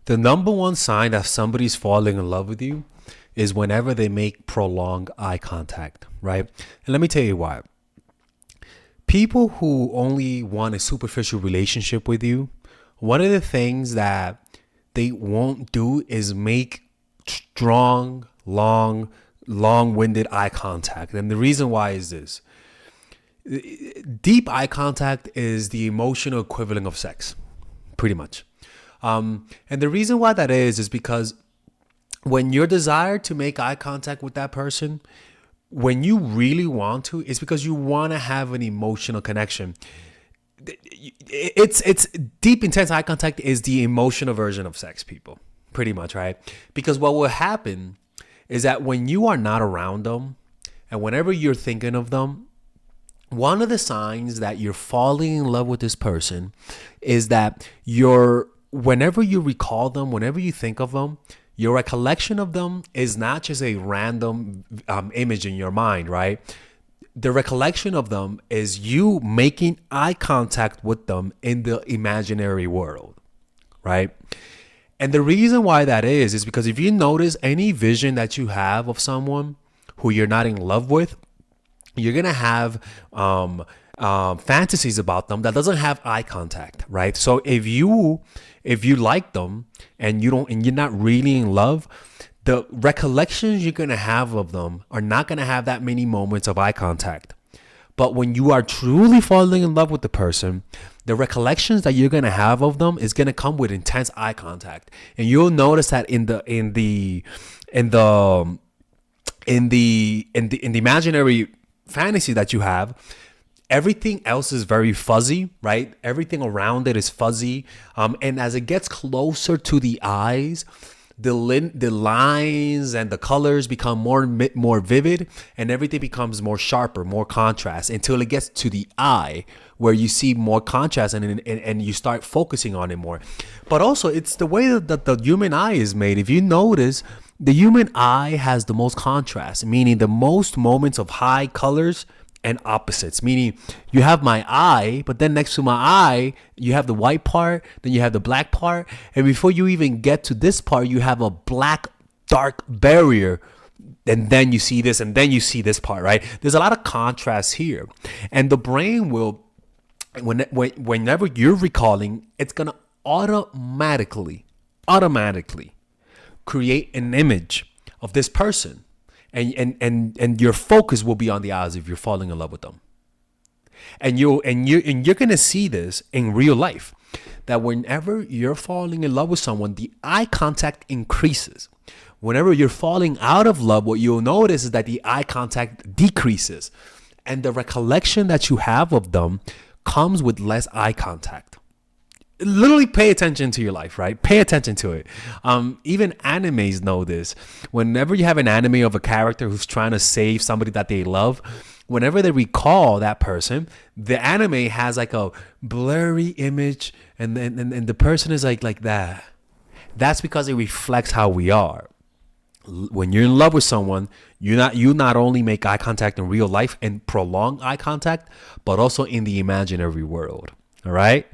The number one sign that somebody's falling in love with you is whenever they make prolonged eye contact, right? And let me tell you why. People who only want a superficial relationship with you, one of the things that they won't do is make strong, long-winded eye contact. And the reason why is this. Deep eye contact is the emotional equivalent of sex, pretty much. And the reason why that is because when you're desired to make eye contact with that person, when you really want to, it's because you want to have an emotional connection. It's deep, intense eye contact is the emotional version of sex, people, pretty much, right? Because what will happen is that when you are not around them and whenever you're thinking of them, one of the signs that you're falling in love with this person is that whenever you recall them, whenever you think of them, your recollection of them is not just a random image in your mind, right? The recollection of them is you making eye contact with them in the imaginary world, right? And the reason why that is because if you notice any vision that you have of someone who you're not in love with, you're going to have fantasies about them that doesn't have eye contact, right? So if you like them and you're not really in love, the recollections you're going to have of them are not going to have that many moments of eye contact. But when you are truly falling in love with the person, the recollections that you're going to have of them is going to come with intense eye contact. And you'll notice that in the imaginary fantasy that you have, everything else is very fuzzy, right? Everything around it is fuzzy. And as it gets closer to the eyes, the lines and the colors become more vivid, and everything becomes more sharper, more contrast, until it gets to the eye where you see more contrast and you start focusing on it more. But also, it's the way that the human eye is made. If you notice, the human eye has the most contrast, meaning the most moments of high colors and opposites, meaning you have my eye, but then next to my eye, you have the white part, then you have the black part. And before you even get to this part, you have a black, dark barrier. And then you see this, and then you see this part, right? There's a lot of contrast here. And the brain will, whenever you're recalling, it's going to automatically create an image of this person. And your focus will be on the eyes if you're falling in love with them. And you're gonna see this in real life, that whenever you're falling in love with someone, the eye contact increases. Whenever you're falling out of love, what you'll notice is that the eye contact decreases, and the recollection that you have of them comes with less eye contact. Literally pay attention to your life, right? Pay attention to it. Even animes know this. Whenever you have an anime of a character who's trying to save somebody that they love, whenever they recall that person, the anime has like a blurry image, and the person is like that. That's because it reflects how we are. When you're in love with someone, you not only make eye contact in real life and prolong eye contact, but also in the imaginary world. All right?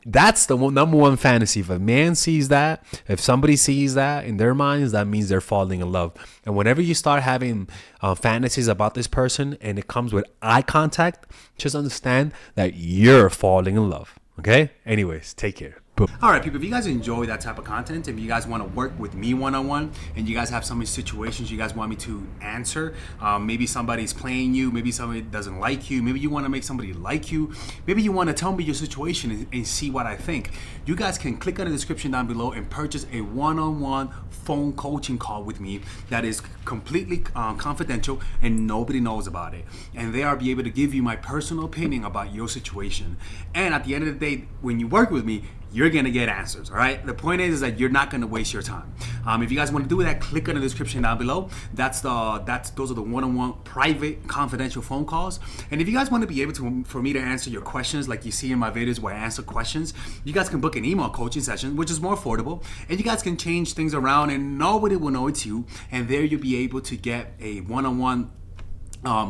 That's the number one fantasy. If a man sees that, if somebody sees that in their minds, that means they're falling in love. And whenever you start having fantasies about this person and it comes with eye contact, just understand that you're falling in love. Okay? Anyways, take care. Boom. All right, people, if you guys enjoy that type of content, if you guys want to work with me one-on-one and you guys have some situations you guys want me to answer, maybe somebody's playing you, maybe somebody doesn't like you, maybe you want to make somebody like you, maybe you want to tell me your situation and see what I think, you guys can click on the description down below and purchase a one-on-one phone coaching call with me that is completely confidential and nobody knows about it. And there I'll be able to give you my personal opinion about your situation. And at the end of the day, when you work with me, you're gonna get answers. All right, the point is that you're not gonna waste your time. If you guys want to do that, click on the description down below. Those are the one-on-one private confidential phone calls. And if you guys want to be able to, for me to answer your questions like you see in my videos where I answer questions, you guys can book an email coaching session, which is more affordable, and you guys can change things around and nobody will know it's you. And there you'll be able to get a one-on-one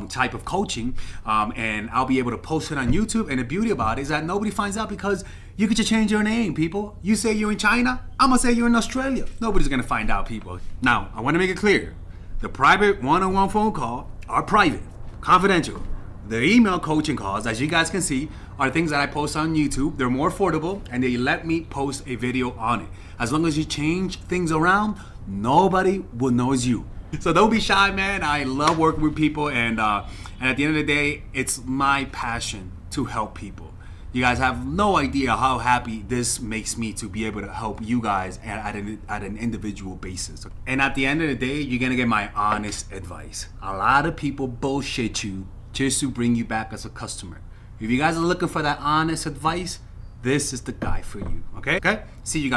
type of coaching, and I'll be able to post it on YouTube. And the beauty about it is that nobody finds out because You could just change your name, people. You say you're in China, I'm gonna say you're in Australia. Nobody's gonna find out, people. Now, I wanna make it clear. The private one-on-one phone call are private, confidential. The email coaching calls, as you guys can see, are things that I post on YouTube. They're more affordable, and they let me post a video on it. As long as you change things around, nobody will know it's you. So don't be shy, man. I love working with people, and at the end of the day, it's my passion to help people. You guys have no idea how happy this makes me to be able to help you guys at an individual basis. And at the end of the day, you're gonna get my honest advice. A lot of people bullshit you just to bring you back as a customer. If you guys are looking for that honest advice, this is the guy for you. Okay? See you guys.